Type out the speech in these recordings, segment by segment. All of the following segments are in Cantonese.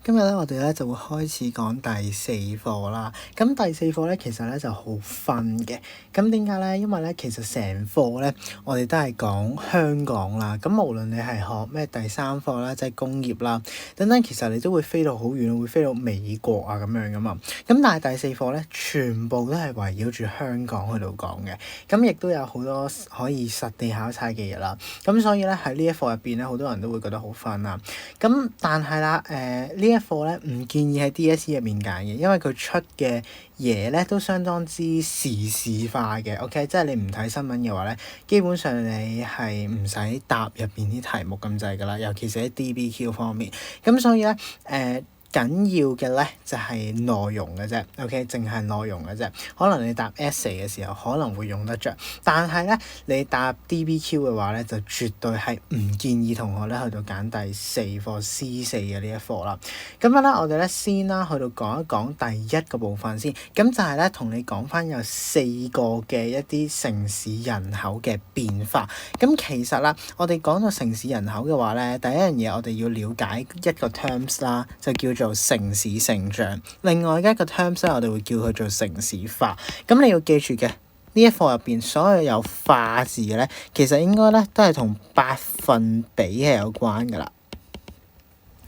今日咧，我哋咧就會開始講第四課啦。咁第四課咧，其實咧就好分嘅。咁點解咧？因為咧，其實成課咧，我哋都係講香港啦。咁無論你係學咩第三課啦，即係工業啦等等，其實你都會飛到好遠，會飛到美國啊咁樣噶嘛。咁但係第四課咧，全部都係圍繞住香港去度講嘅。咁亦都有好多可以實地考察嘅嘢啦。咁所以咧喺呢一課入邊咧，好多人都會覺得好分啦。咁但係啦，呢一課咧唔建議喺 DSE 入面揀嘅，因為佢出嘅嘢咧都相當之時事化嘅。OK，即係你唔睇新聞嘅話咧，基本上你係唔使答入邊啲題目咁滯㗎啦，尤其是喺 DBQ 方面。咁所以咧，緊要嘅咧就係內容嘅啫，OK，淨係內容嘅啫。可能你答 essay 嘅時候可能會用得着，但係咧你答 DBQ 嘅話咧，就絕對係唔建議同學咧去到揀第四課 C4 嘅呢一課啦。咁樣咧，我哋咧先啦，去到講一講第一個部分先。咁就係咧同你講翻有4個嘅一啲城市人口嘅變化。咁其實啦，我哋講到城市人口嘅話咧，第一樣嘢我哋要了解一個 terms 啦，就叫做城市成長。另外一個 terms 咧，我哋會叫佢做城市化。咁你要記住嘅，呢一課入邊所有有化字嘅咧，其實應該咧都係同百分比係有關噶啦。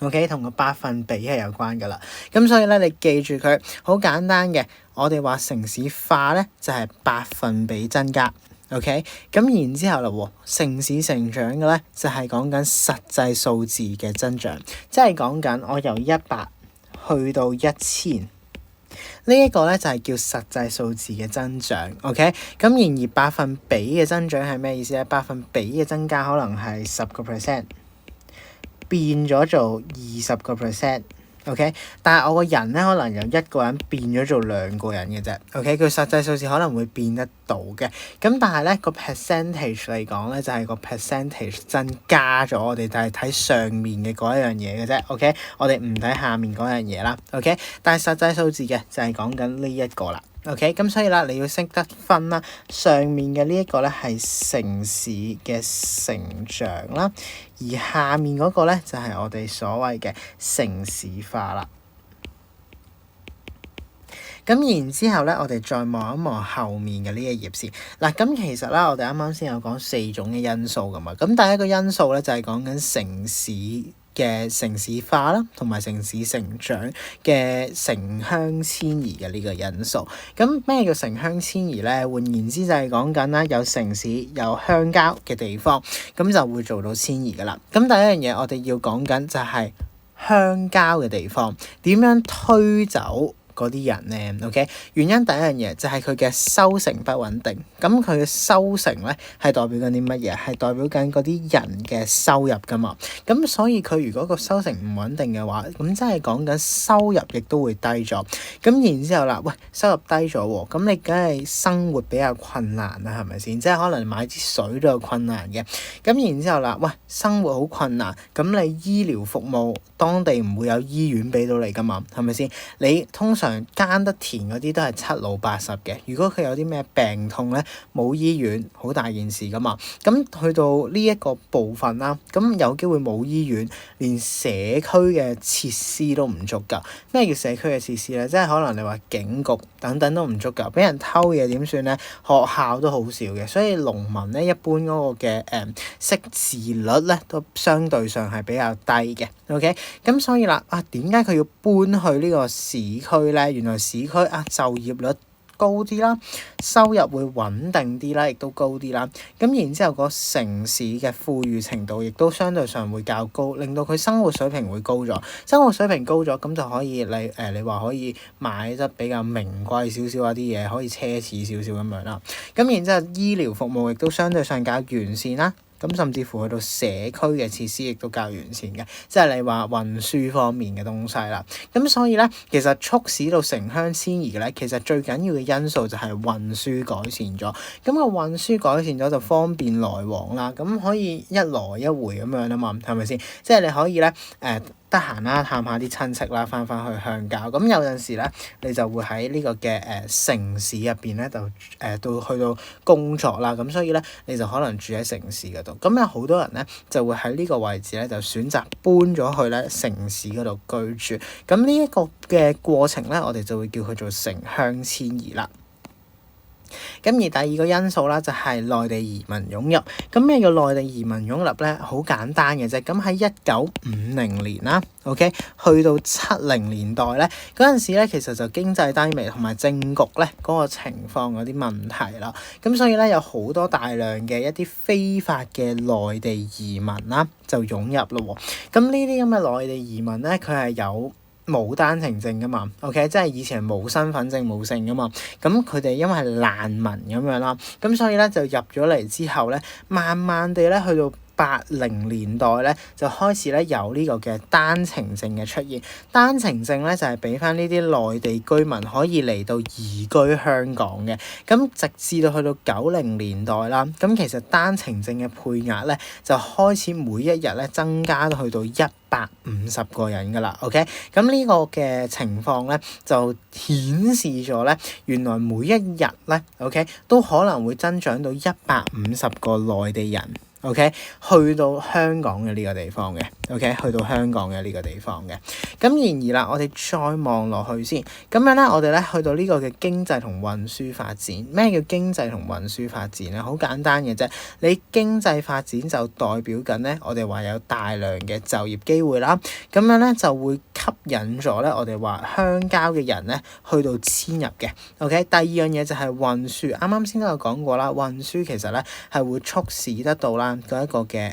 OK， 同個百分比係有關噶啦。咁所以咧，你記住佢好簡單嘅。我哋話城市化咧就係百分比增加。OK， 咁然之後啦，城市成長嘅咧就係講緊實際數字嘅增長，即係講緊我由100去到1000，呢一個咧就係叫實際數字嘅增長。OK， 咁然而百分比嘅增長係咩意思咧？百分比嘅增加可能係10%，變咗做20%。OK， 但係我個人咧可能由一個人變咗做2個人嘅啫。OK， 佢實際數字可能會變得到嘅。咁但係咧個 percentage 嚟講咧就係個 percentage 增加咗，我哋就係睇上面嘅嗰一樣嘢嘅啫。OK， 我哋唔睇下面嗰樣嘢啦。OK， 但係實際數字嘅就係講緊呢一個啦。OK， 咁所以啦，你要識得分啦。上面嘅呢一個咧係城市嘅成長啦，而下面嗰個咧就係我哋所謂嘅城市化啦。咁然之後咧，我哋再望一望後面嘅呢一頁先。嗱，咁其實啦，我哋啱啱先有講4種嘅因素噶嘛。咁第一個因素咧就係講緊城市嘅城市化啦，同埋城市成長嘅城鄉遷移嘅呢個因素。咁咩叫城鄉遷移咧？換言之就係講緊啦，有城市有鄉郊嘅地方，咁就會做到遷移噶啦。咁第一樣嘢我哋要講緊就係鄉郊嘅地方點樣推走嗰啲人咧。OK， 原因第一樣嘢就係佢嘅收成不穩定。咁佢嘅收成咧係代表緊啲乜嘢？係代表緊嗰啲人嘅收入噶嘛。咁所以佢如果個收成唔穩定嘅話，咁即係講緊收入亦都會低咗。咁然之後啦，喂，收入低咗喎，咁你梗係生活比較困難啦，係咪先？即係可能買支水都有困難嘅。咁然之後啦，喂，生活好困難，咁你醫療服務當地唔會有醫院俾到你噶嘛，係咪先？你通常耕得田嗰啲都係7老80嘅，如果佢有啲咩病痛咧，冇醫院，好大件事噶嘛。咁去到呢一個部分啦，咁有機會冇醫院，連社區嘅設施都唔足夠。咩叫社區嘅設施咧？即係可能你話警局等等都唔足夠，俾人偷嘢點算咧？學校都好少嘅，所以農民咧一般嗰個嘅識字率咧都相對上係比較低嘅。OK， 咁所以啦，點解佢要搬去呢個市區咧？原來市區就業率高啲啦，收入會穩定啲啦，亦都高啲啦。咁然之後個城市嘅富裕程度亦都相對上會較高，令到佢生活水平會高咗。生活水平高咗，咁就可以你話可以買得比較名貴少少一啲嘢，可以奢侈少少咁樣啦。咁然之後醫療服務亦都相對上較完善啦。咁甚至乎去到社區嘅設施亦都較完善嘅，即係你話運輸方面嘅東西啦。咁所以咧，其實促使到城鄉遷移嘅咧，其實最緊要嘅因素就係運輸改善咗。咁個運輸改善咗就方便來往啦，咁可以一來一回咁樣啊嘛，係咪先？即係你可以咧得閒啦，探下啲親戚啦，翻去鄉郊。咁有陣時咧，你就會喺呢個嘅城市入邊咧，就到去到工作啦。咁所以咧，你就可能住喺城市嗰度。咁有好多人咧，就會喺呢個位置咧，就選擇搬咗去咧城市嗰度居住。咁呢一個嘅過程咧，我哋就會叫佢做城鄉遷移啦。咁而第二個因素啦，就係內地移民湧入。咁咩叫內地移民湧入咧？好簡單嘅啫。咁喺1950年啦，OK，去到70年代咧，嗰陣時咧，其實就經濟低微同埋政局咧嗰個情況有啲問題啦。咁所以咧，有好多大量嘅一啲非法嘅內地移民啦，就湧入咯。咁呢啲咁嘅內地移民咧，佢係有冇單程證噶嘛 ？OK， 即係以前冇身份證冇證噶嘛。咁佢哋因為係難民咁樣啦，咁所以咧就入咗嚟之後咧，慢慢地咧去到80年代咧，就開始咧有呢個嘅單程證嘅出現。單程證咧就係俾翻呢啲內地居民可以嚟到移居香港嘅。咁直至到去到90年代啦，咁其實單程證嘅配額咧就開始每一日咧增加到去到150個人㗎啦。OK， 咁呢個嘅情況咧就顯示咗咧，原來每一日咧 OK 都可能會增長到150個內地人。OK， 去到香港嘅呢個地方嘅 OK， 去到香港嘅呢個地方嘅。咁然而啦，我哋再望落去先，咁樣咧，我哋咧去到呢個嘅經濟同運輸發展。咩叫經濟同運輸發展咧？好簡單嘅啫，你經濟發展就代表緊咧，我哋話有大量嘅就業機會啦。咁樣咧就會吸引咗咧，我哋話鄉郊嘅人咧去到遷入嘅。OK， 第二樣嘢就係運輸，啱啱先都有講過啦，運輸其實咧係會促使得到啦。嗰一個嘅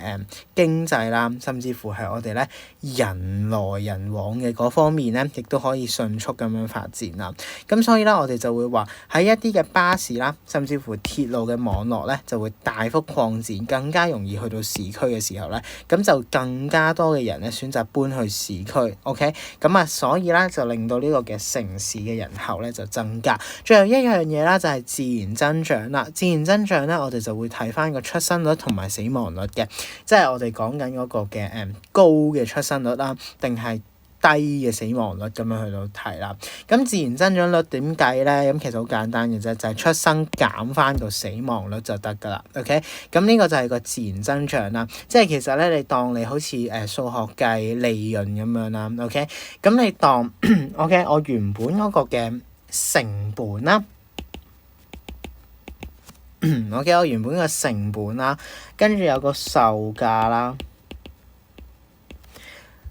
經濟啦，甚至乎係我哋咧人來人往嘅嗰方面咧，亦都可以迅速咁樣發展啦。咁所以咧，我哋就會話喺一啲嘅巴士啦，甚至乎鐵路嘅網絡咧，就會大幅擴展，更加容易去到市區嘅時候咧，咁就更加多嘅人咧選擇搬去市區。OK， 咁啊，所以咧就令到呢個嘅城市嘅人口咧就增加。最後一樣嘢啦，就係自然增長啦。自然增長咧，我哋就會睇翻個出生率同埋死亡率嘅，即係我哋講緊嗰個嘅高嘅出生率啦，定係低嘅死亡率咁樣去到睇啦。咁自然增長率點計咧？咁其實好簡單嘅啫，就係出生減翻個死亡率就得㗎啦。OK， 咁呢個就係個自然增長啦。即係其實咧，你當你好似數學計利潤咁樣啦。OK， 咁你當 OK， 我原本嗰個嘅成本啦。OK， 我原本嘅成本啦，跟住有個售價啦，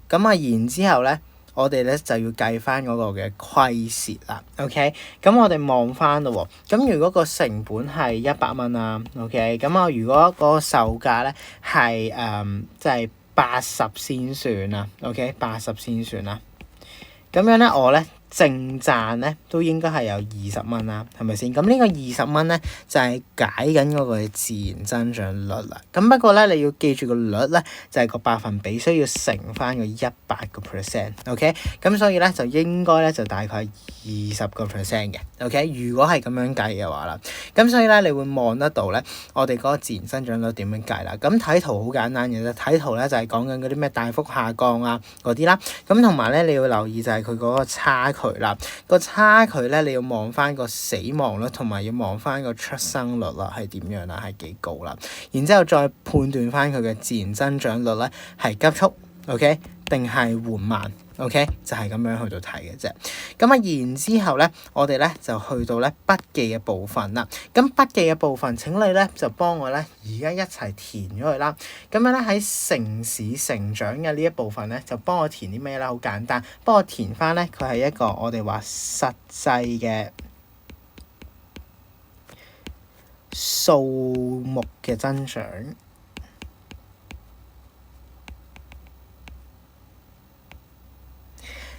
咁啊，然之後咧，我哋咧就要計翻嗰個嘅虧蝕啦。OK， 咁我哋望翻咯喎，咁如果個成本係100蚊啦 ，OK， 咁啊，如果嗰個售價咧係即係80先算啦 ，OK， 80先算啦，咁樣咧我咧淨賺咧都應該係有20蚊啦，係咪先？咁呢個20蚊咧就係解緊嗰個自然增長率啦。咁不過咧你要記住個率咧就係個百分比需要乘翻個100%，OK？ 咁所以咧就應該咧就大概20%嘅，OK？ 如果係咁樣計嘅話啦，咁所以咧你會望得到咧我哋嗰個自然增長率點樣計啦？咁睇圖好簡單嘅啫，睇圖咧就係講緊嗰啲咩大幅下降啊嗰啲啦。咁同埋咧你要留意就係佢嗰個差距啦，個差距咧你要望翻個死亡率同埋要望翻個出生率啦，係點樣啦，係幾高啦，然之後再判斷翻佢嘅自然增長率咧係急速 OK 定係緩慢 OK， 就係咁樣去到睇嘅啫。咁啊然之後咧我哋咧就去到咧筆記嘅部分啦。咁筆記嘅部分請你咧就幫我咧而家一齊填咗佢啦。咁樣咧喺城市成長嘅呢一部分咧就幫我填啲咩啦？好簡單，幫我填翻咧佢係一個我哋話實際嘅數目嘅增長。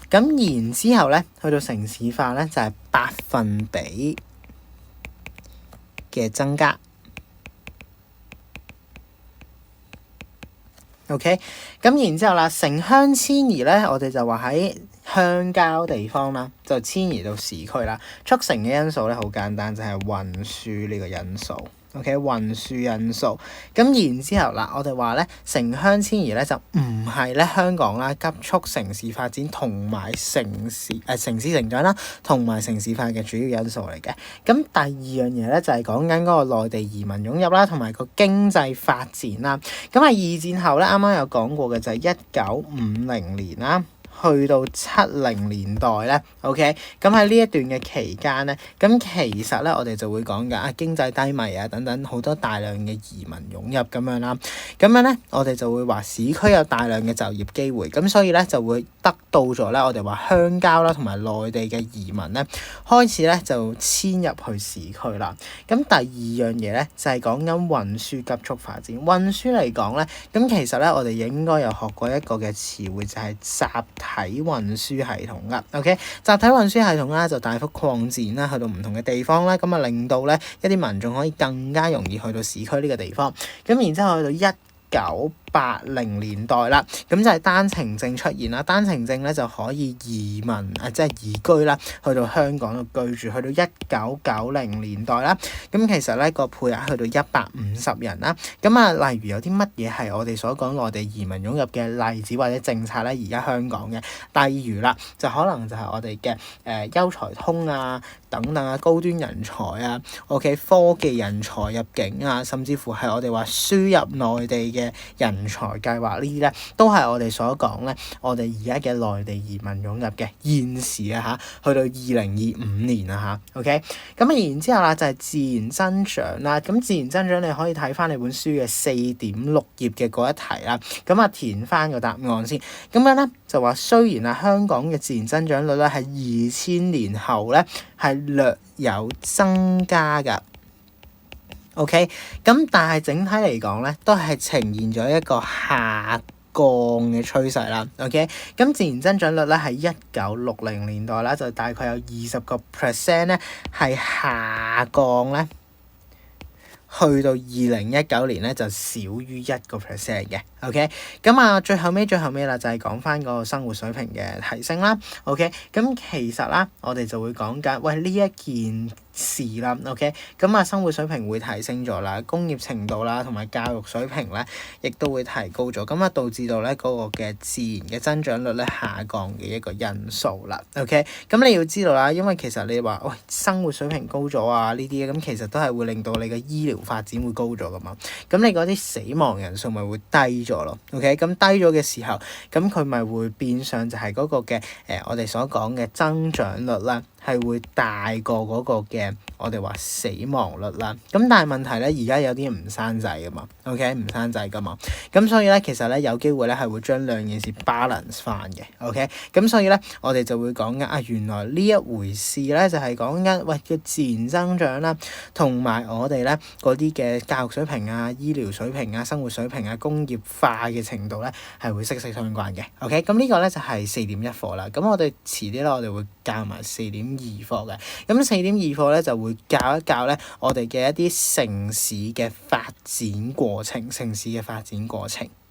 咁然之後咧，去到城市化咧就係百分比嘅增加。OK， 咁然之後啦，城鄉遷移咧，我哋就話喺鄉郊地方啦，就遷移到市區啦。促成嘅因素咧好簡單，就係運輸呢個因素。OK， 運輸因素。咁然之後啦，我哋話咧城鄉遷移咧就唔係咧香港啦急速城市發展同埋城市成長啦，同埋城市化嘅主要因素嚟嘅。咁第二樣嘢咧就係講緊嗰個內地移民湧入啦，同埋個經濟發展啦。咁喺二戰後咧，啱啱有講過嘅就係1950年啦，去到70年代咧 ，OK， 咁喺呢一段嘅期間咧，咁其實咧我哋就會講緊經濟低迷啊等等好多大量嘅移民湧入咁樣啦，咁樣咧我哋就會話市區有大量嘅就業機會，咁所以咧就會得到咗咧我哋話鄉郊啦同埋內地嘅移民咧開始咧就遷入去市區啦。咁第二樣嘢咧就係講緊運輸急速發展。運輸嚟講咧，咁其實咧我哋應該有學過一個嘅詞彙就係集體運輸系統噶 ，OK， 集體運輸系統啦就大幅擴展啦，去到唔同嘅地方啦，咁啊令到咧一啲民眾可以更加容易去到市區呢個地方，咁然之後去到1980年代啦，咁就係單程證出現啦。單程證咧就可以移民即係移居啦，去到香港度居住。去到1990年代啦，咁其實咧個配額去到150人啦。咁啊，例如有啲乜嘢係我哋所講內地移民湧入嘅例子或者政策咧？而家香港嘅，例如啦，就可能就係我哋嘅優才通啊等等啊，高端人才啊 ，OK， 科技人才入境啊，甚至乎係我哋話輸入內地嘅人才計劃呢啲咧，都係我哋所講咧，我哋而家嘅內地移民湧入嘅現時啊嚇，去到2025年啊嚇 ，OK， 咁然之後啦就係自然增長啦，咁自然增長你可以睇翻你本書嘅4.6頁嘅嗰一題啦，咁啊填翻個答案先，咁樣咧就話雖然香港嘅自然增長率咧係2000年後咧係略有增加㗎。OK， 咁但係整體嚟講咧，都係呈現咗一個下降嘅趨勢啦。OK， 咁自然增長率咧喺1960年代啦，就大概有20% 咧係下降咧，去到2019年咧就少於1% 嘅。OK， 咁最後尾啦，就係講翻個生活水平嘅提升啦。OK， 咁其實啦，我哋就會講緊，喂呢一件事啦。OK， 咁生活水平會提升咗啦，工業程度啦，同埋教育水平咧，亦都會提高咗，咁導致到咧嗰個嘅自然嘅增長率咧下降嘅一個因素啦。OK， 咁你要知道啦，因為其實你話喂生活水平高咗啊呢啲，咁其實都係會令到你嘅醫療發展會高咗噶嘛，咁你嗰啲死亡人數咪會低咗咯。OK， 咁低咗嘅時候，咁佢咪會變相就係嗰個嘅我哋所講嘅增長率啦，係會大過嗰個嘅我哋話死亡率啦。咁但係問題咧，而家有啲唔生仔噶嘛 ，OK， 唔生仔噶嘛，咁所以咧其實咧有機會咧係會將兩件事 balance 翻嘅 ，OK， 咁所以咧我哋就會講緊原來呢一回事咧就係講緊喂嘅自然增長啦，同埋我哋咧嗰啲嘅教育水平啊、醫療水平啊、生活水平啊、工業化嘅程度咧係會息息相關嘅 ，OK， 咁呢個咧就係4.1課啦。咁我哋遲啲咧我哋會教埋4.2課嘅，咁4.2課咧就會教一教咧我哋嘅一啲城市嘅發展過程。